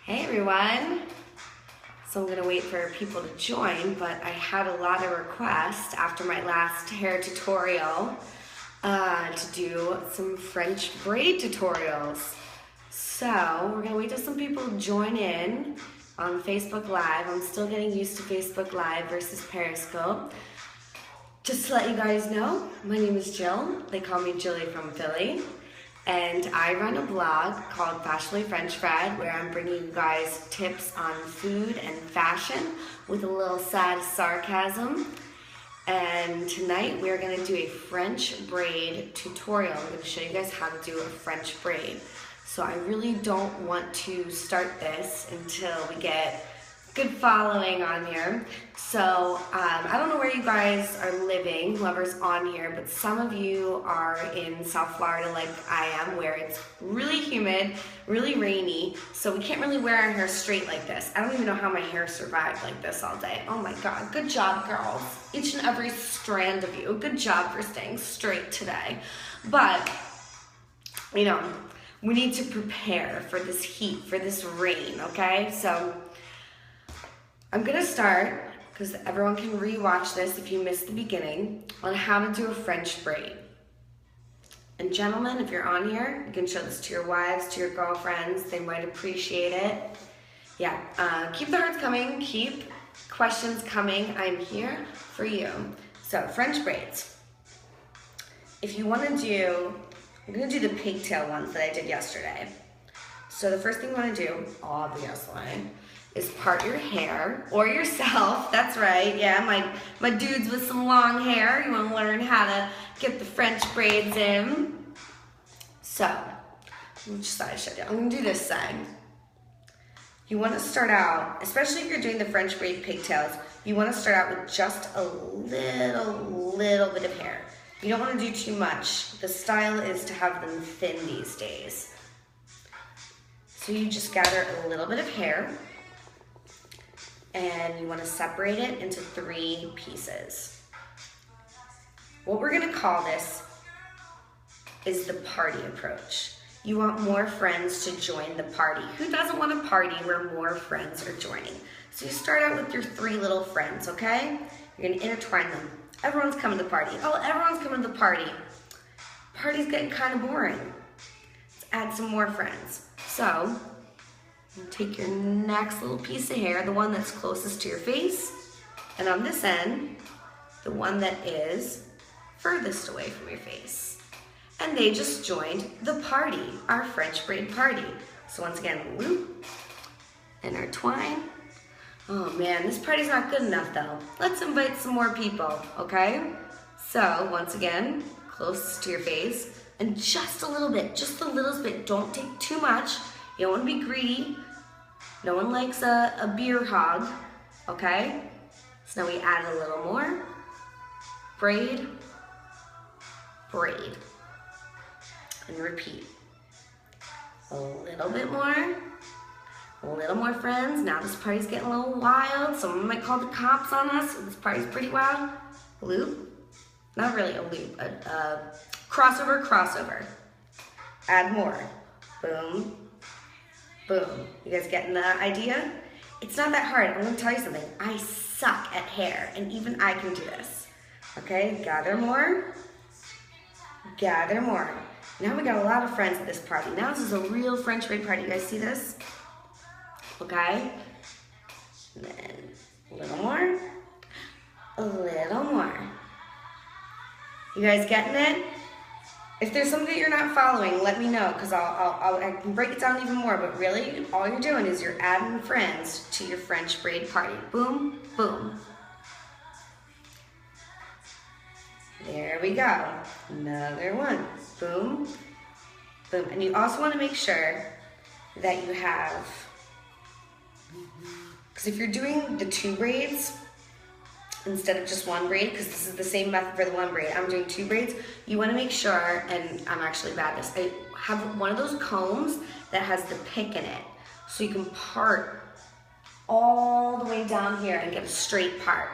Hey everyone! So I'm gonna wait for people to join, but I had a lot of requests after my last hair tutorial to do some French braid tutorials. So we're gonna wait till some people join in on Facebook Live. I'm still getting used to Facebook Live versus Periscope. Just to let you guys know, my name is Jill. They call me Jilly from Philly. And I run a blog called Fashionably French Fried, where I'm bringing you guys tips on food and fashion with a little sad sarcasm. And tonight we're going to do a French braid tutorial. I'm going to show you guys how to do a French braid. So I really don't want to start this until we get good following on here. So I don't know where you guys are living, whoever's on here, but some of you are in South Florida like I am, where it's really humid, really rainy, so we can't really wear our hair straight like this. I don't even know how my hair survived like this all day. Oh my God, good job, girls. Each and every strand of you, good job for staying straight today. But, you know, we need to prepare for this heat, for this rain, okay? So I'm gonna start, because everyone can re-watch this if you missed the beginning, on how to do a French braid. And gentlemen, if you're on here, you can show this to your wives, to your girlfriends. They might appreciate it. Yeah, keep the hearts coming, keep questions coming. I'm here for you. So, French braids. If you wanna do, I'm gonna do the pigtail ones that I did yesterday. So the first thing you wanna do, obviously, is part your hair, or yourself, that's right, yeah, my dudes with some long hair, you wanna learn how to get the French braids in. So, which side should I do? I'm gonna do this side. You wanna start out, especially if you're doing the French braid pigtails, you wanna start out with just a little bit of hair. You don't wanna do too much. The style is to have them thin these days. So you just gather a little bit of hair, and you want to separate it into 3 pieces. What we're going to call this is the party approach. You want more friends to join the party. Who doesn't want a party where more friends are joining? So you start out with your 3 little friends, okay? You're going to intertwine them. Everyone's coming to the party. Oh, everyone's coming to the party. Party's getting kind of boring. Let's add some more friends. So, take your next little piece of hair, the one that's closest to your face, and on this end, the one that is furthest away from your face. And they just joined the party, our French braid party. So once again, loop, intertwine. Oh man, this party's not good enough though. Let's invite some more people, okay? So once again, closest to your face, and just a little bit, just the littlest bit. Don't take too much. You don't want to be greedy. No one likes a beer hog, okay? So now we add a little more. Braid, braid, and repeat. A little bit more, a little more friends. Now this party's getting a little wild. Someone might call the cops on us. This party's pretty wild. Loop, not really a loop, a crossover. Add more, boom. Boom. You guys getting the idea? It's not that hard. I'm gonna tell you something. I suck at hair, and even I can do this. Okay, gather more. Gather more. Now we got a lot of friends at this party. Now this is a real French braid party. You guys see this? Okay. And then a little more. A little more. You guys getting it? If there's something that you're not following, let me know, because I can break it down even more, but really, all you're doing is you're adding friends to your French braid party. Boom, boom. There we go. Another one. Boom, boom. And you also want to make sure that you have, because if you're doing the 2 braids, instead of just 1 braid, because this is the same method for the 1 braid, I'm doing 2 braids, you want to make sure, and I'm actually bad at this, I have one of those combs that has the pick in it, so you can part all the way down here and get a straight part,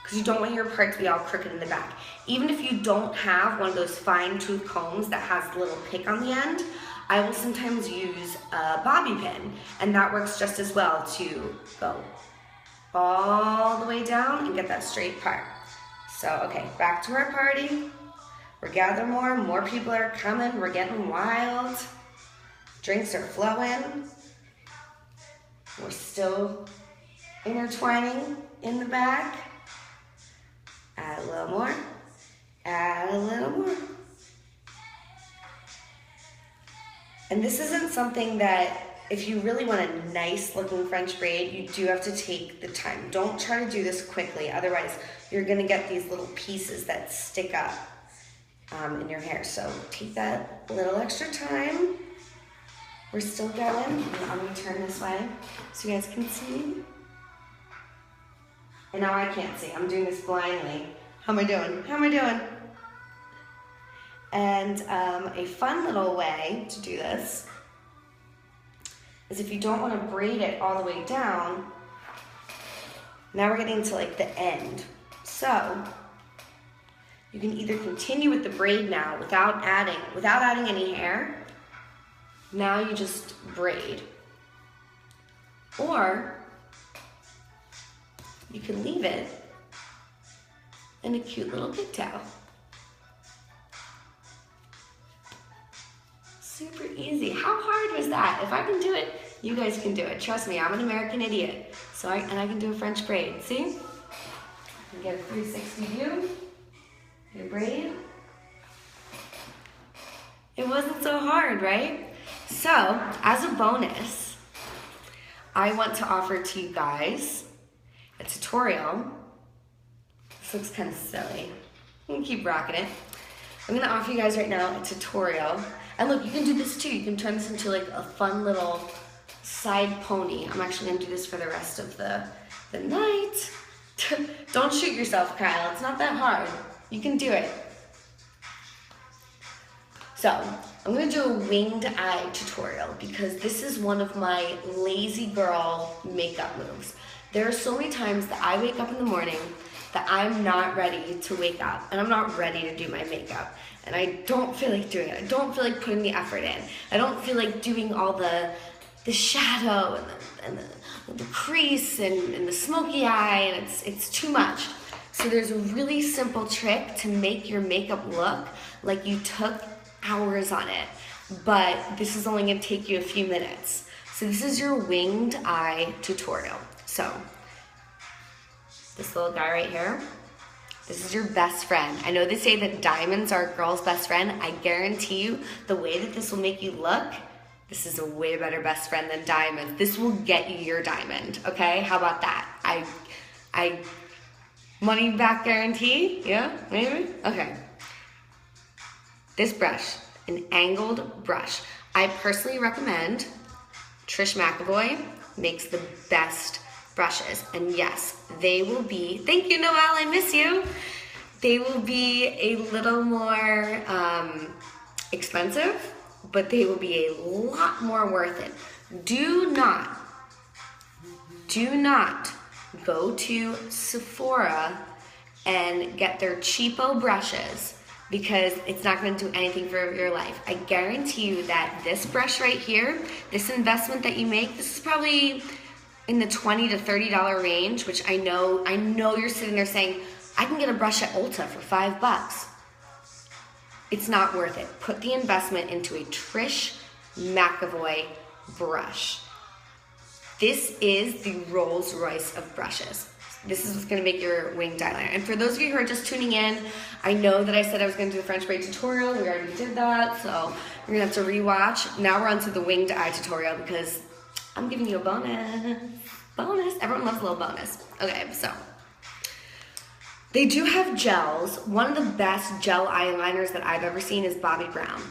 because you don't want your part to be all crooked in the back. Even if you don't have one of those fine tooth combs that has the little pick on the end, I will sometimes use a bobby pin, and that works just as well to go all the way down and get that straight part. So, okay, back to our party. We're gathering more people are coming, we're getting wild. Drinks are flowing. We're still intertwining in the back. Add a little more, add a little more. And this isn't something that, if you really want a nice looking French braid, you do have to take the time. Don't try to do this quickly, otherwise you're gonna get these little pieces that stick up in your hair. So take that little extra time. We're still going. I'm gonna turn this way so you guys can see. And now I can't see, I'm doing this blindly. How am I doing? How am I doing? And a fun little way to do this is if you don't want to braid it all the way down, now we're getting to like the end. So you can either continue with the braid now without adding any hair. Now you just braid. Or you can leave it in a cute little pigtail. Super easy. How hard was that? If I can do it, you guys can do it. Trust me, I'm an American idiot. And I can do a French braid. See? You can get a 360 view. Your braid. It wasn't so hard, right? So, as a bonus, I want to offer to you guys a tutorial. This looks kind of silly. I'm gonna keep rocking it. I'm gonna offer you guys right now a tutorial. And look, you can do this too. You can turn this into like a fun little side pony. I'm actually gonna do this for the rest of the night. Don't shoot yourself, Kyle. It's not that hard. You can do it. So, I'm gonna do a winged eye tutorial because this is one of my lazy girl makeup moves. There are so many times that I wake up in the morning that I'm not ready to wake up and I'm not ready to do my makeup. And I don't feel like doing it. I don't feel like putting the effort in. I don't feel like doing all the shadow and the crease and the smoky eye, and it's too much. So there's a really simple trick to make your makeup look like you took hours on it, but this is only gonna take you a few minutes. So this is your winged eye tutorial. So this little guy right here, this is your best friend. I know they say that diamonds are a girl's best friend. I guarantee you the way that this will make you look, this is a way better best friend than diamonds. This will get you your diamond, okay? How about that? I money back guarantee? Yeah, maybe? Okay. This brush, an angled brush. I personally recommend Trish McAvoy makes the best brushes. And yes, they will be, thank you Noelle, I miss you. They will be a little more expensive, but they will be a lot more worth it. Do not go to Sephora and get their cheapo brushes because it's not going to do anything for your life. I guarantee you that this brush right here, this investment that you make, this is probably in the $20 to $30 range, which I know you're sitting there saying, I can get a brush at Ulta for $5. It's not worth it. Put the investment into a Trish McAvoy brush. This is the Rolls Royce of brushes. This is what's gonna make your winged eyeliner. And for those of you who are just tuning in, I know that I said I was gonna do the French braid tutorial. We already did that, so we're gonna have to rewatch. Now we're on to the winged eye tutorial because I'm giving you a bonus. Bonus, everyone loves a little bonus. Okay, so they do have gels. One of the best gel eyeliners that I've ever seen is Bobbi Brown.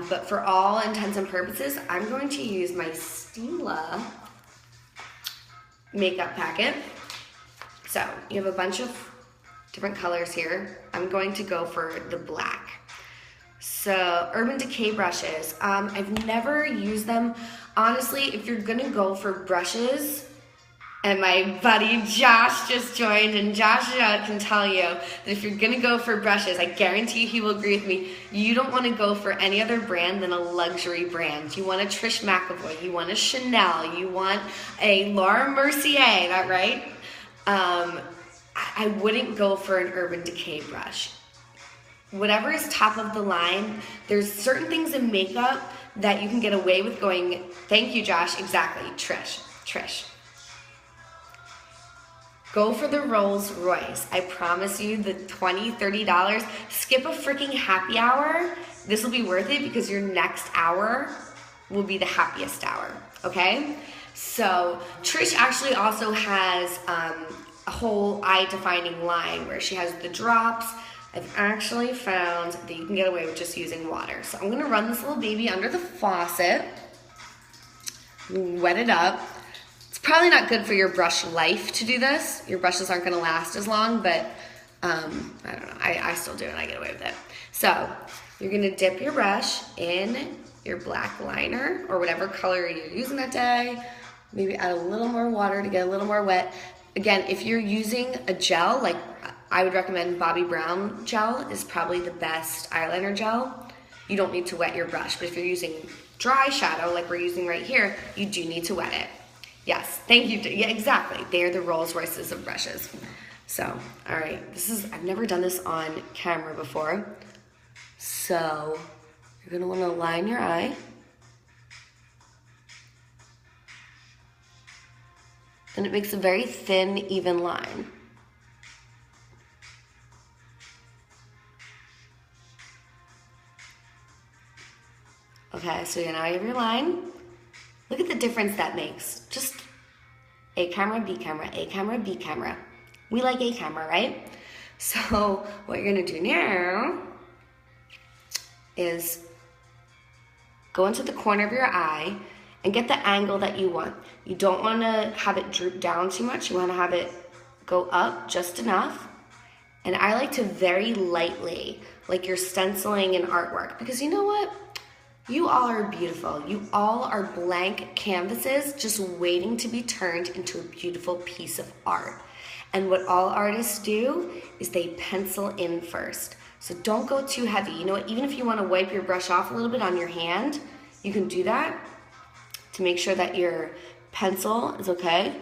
But for all intents and purposes, I'm going to use my Stila makeup packet. So you have a bunch of different colors here. I'm going to go for the black. So Urban Decay brushes. I've never used them. Honestly, if you're gonna go for brushes And my buddy Josh just joined, and Josh can tell you that if you're gonna go for brushes, I guarantee he will agree with me, you don't wanna go for any other brand than a luxury brand. You want a Trish McEvoy, you want a Chanel, you want a Laura Mercier, that right? I wouldn't go for an Urban Decay brush. Whatever is top of the line, there's certain things in makeup that you can get away with going, thank you Josh, exactly, Trish. Go for the Rolls Royce. I promise you the $20, $30, skip a freaking happy hour. This will be worth it because your next hour will be the happiest hour, okay? So Trish actually also has a whole eye-defining line where she has the drops. I've actually found that you can get away with just using water. So I'm gonna run this little baby under the faucet, wet it up. It's probably not good for your brush life to do this. Your brushes aren't gonna last as long, but I don't know, I still do it and I get away with it. So you're gonna dip your brush in your black liner or whatever color you're using that day. Maybe add a little more water to get a little more wet. Again, if you're using a gel, like I would recommend Bobbi Brown gel is probably the best eyeliner gel. You don't need to wet your brush, but if you're using dry shadow like we're using right here, you do need to wet it. Yes, thank you. Yeah, exactly. They're the Rolls Royces of brushes. So, all right, I've never done this on camera before. So, you're gonna wanna line your eye. And it makes a very thin, even line. Okay, so now you have your line. Look at the difference that makes. Just A camera, B camera, A camera, B camera. We like A camera, right? So what you're gonna do now is go into the corner of your eye and get the angle that you want. You don't wanna have it droop down too much. You wanna have it go up just enough. And I like to very lightly, like you're stenciling an artwork, because you know what? You all are beautiful. You all are blank canvases just waiting to be turned into a beautiful piece of art. And what all artists do is they pencil in first. So don't go too heavy. You know what, even if you want to wipe your brush off a little bit on your hand, you can do that to make sure that your pencil is okay.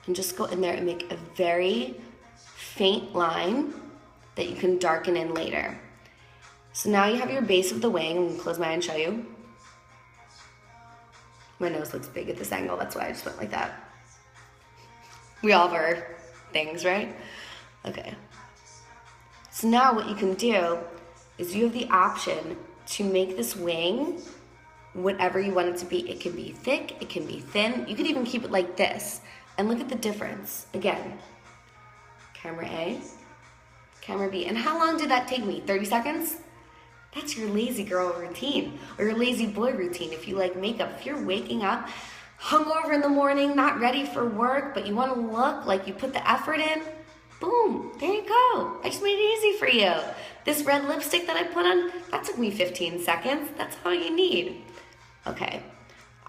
And just go in there and make a very faint line that you can darken in later. So now you have your base of the wing. I'm gonna close my eye and show you. My nose looks big at this angle, that's why I just went like that. We all have our things, right? Okay. So now what you can do is you have the option to make this wing whatever you want it to be. It can be thick, it can be thin. You could even keep it like this. And look at the difference. Again, camera A, camera B. And how long did that take me? 30 seconds? That's your lazy girl routine or your lazy boy routine if you like makeup. If you're waking up hungover in the morning, not ready for work, but you want to look like you put the effort in, boom, there you go. I just made it easy for you. This red lipstick that I put on, that took me 15 seconds. That's all you need. Okay,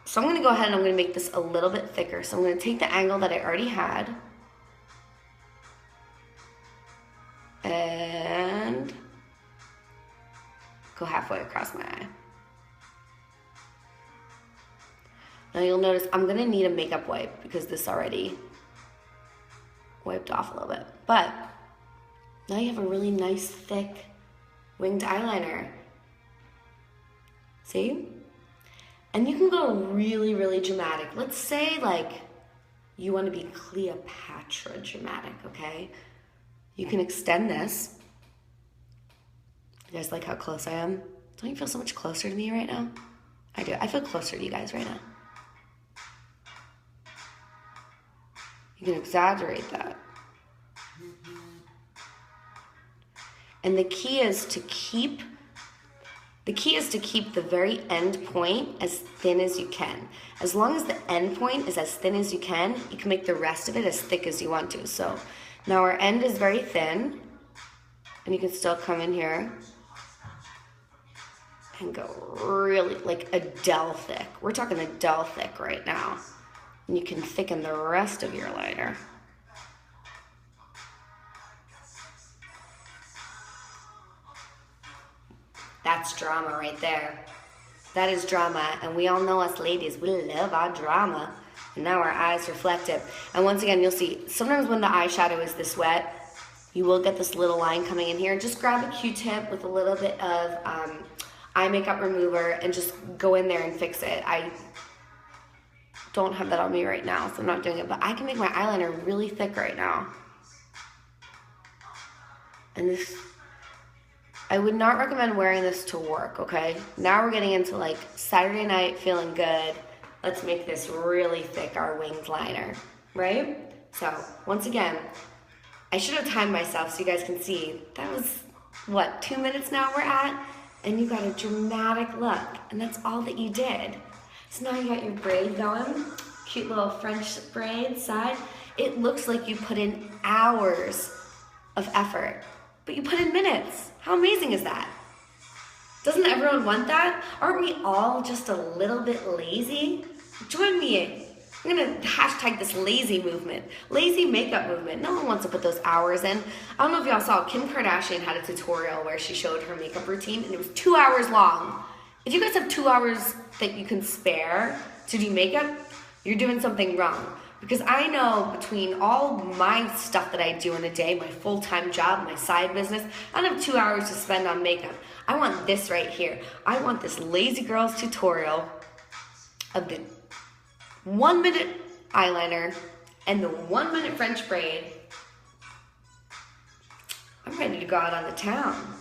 so I'm going to go ahead and I'm going to make this a little bit thicker. So I'm going to take the angle that I already had and go halfway across my eye. Now you'll notice I'm gonna need a makeup wipe because this already wiped off a little bit. But now you have a really nice thick winged eyeliner. See? And you can go really, really dramatic. Let's say like you want to be Cleopatra dramatic, okay? You can extend this. You guys like how close I am? Don't you feel so much closer to me right now? I do. I feel closer to you guys right now. You can exaggerate that. And the key is to keep the very end point as thin as you can. As long as the end point is as thin as you can make the rest of it as thick as you want to. So now our end is very thin, and you can still come in here can go really, like Adele thick. We're talking Adele thick right now. And you can thicken the rest of your liner. That's drama right there. That is drama, and we all know us ladies, we love our drama. And now our eyes reflect it. And once again, you'll see, sometimes when the eyeshadow is this wet, you will get this little line coming in here. Just grab a Q-tip with a little bit of eye makeup remover and just go in there and fix it. I don't have that on me right now, so I'm not doing it, but I can make my eyeliner really thick right now. And this, I would not recommend wearing this to work, okay? Now we're getting into like Saturday night, feeling good. Let's make this really thick, our winged liner, right? So once again, I should have timed myself so you guys can see. That was, what, 2 minutes now we're at? And you got a dramatic look, and that's all that you did. So now you got your braid going, cute little French braid side. It looks like you put in hours of effort, but you put in minutes. How amazing is that? Doesn't everyone want that? Aren't we all just a little bit lazy? Join me. I'm gonna hashtag this lazy movement, lazy makeup movement. No one wants to put those hours in. I don't know if y'all saw, Kim Kardashian had a tutorial where she showed her makeup routine and it was 2 hours long. If you guys have 2 hours that you can spare to do makeup, you're doing something wrong. Because I know between all my stuff that I do in a day, my full-time job, my side business, I don't have 2 hours to spend on makeup. I want this right here. I want this lazy girl's tutorial of the 1 minute eyeliner and the 1 minute French braid. I'm ready to go out on the town.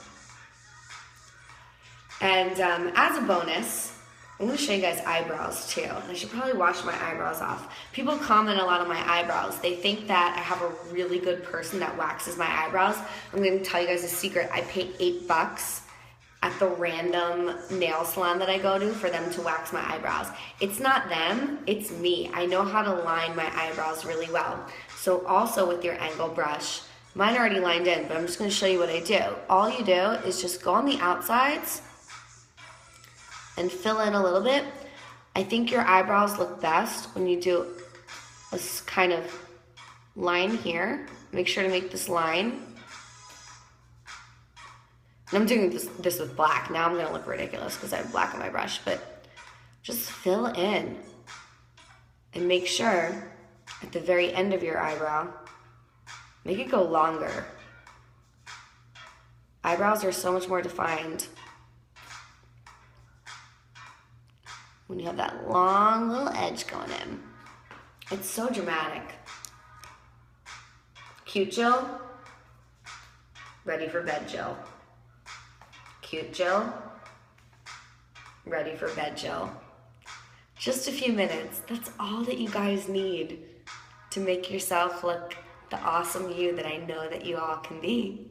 And as a bonus, I'm going to show you guys eyebrows too. And I should probably wash my eyebrows off. People comment a lot on my eyebrows. They think that I have a really good person that waxes my eyebrows. I'm going to tell you guys a secret. I pay $8 at the random nail salon that I go to for them to wax my eyebrows. It's not them, it's me. I know how to line my eyebrows really well. So also with your angle brush, mine are already lined in, but I'm just gonna show you what I do. All you do is just go on the outsides and fill in a little bit. I think your eyebrows look best when you do a kind of line here. Make sure to make this line. And I'm doing this with black. Now I'm gonna look ridiculous because I have black on my brush, but just fill in and make sure at the very end of your eyebrow, make it go longer. Eyebrows are so much more defined when you have that long little edge going in. It's so dramatic. Cute Jill, ready for bed Jill. Cute Jill, ready for bed Jill. Just a few minutes, that's all that you guys need to make yourself look the awesome you that I know that you all can be.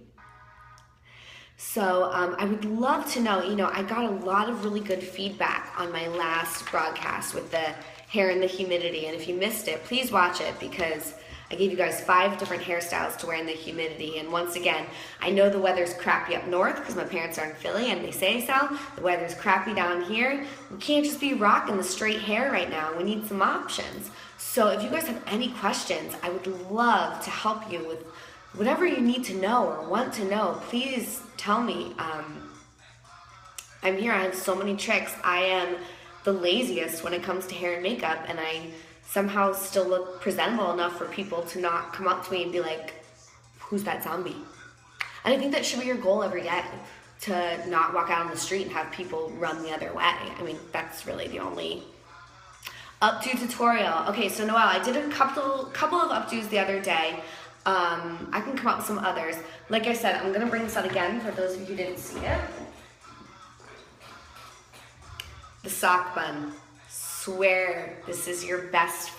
So I would love to know, I got a lot of really good feedback on my last broadcast with the hair and the humidity, and if you missed it, please watch it because I gave you guys 5 different hairstyles to wear in the humidity. And once again, I know the weather's crappy up north because my parents are in Philly and they say so. The weather's crappy down here. We can't just be rocking the straight hair right now. We need some options. So if you guys have any questions, I would love to help you with whatever you need to know or want to know. Please tell me. I'm here. I have so many tricks. I am the laziest when it comes to hair and makeup, and I somehow still look presentable enough for people to not come up to me and be like, who's that zombie? And I think that should be your goal every day, to not walk out on the street and have people run the other way. I mean, that's really the only updo tutorial. Okay, so Noelle, I did a couple of updos the other day. I can come up with some others. Like I said, I'm gonna bring this out again for those of you who didn't see it. The sock bun. Swear this is your best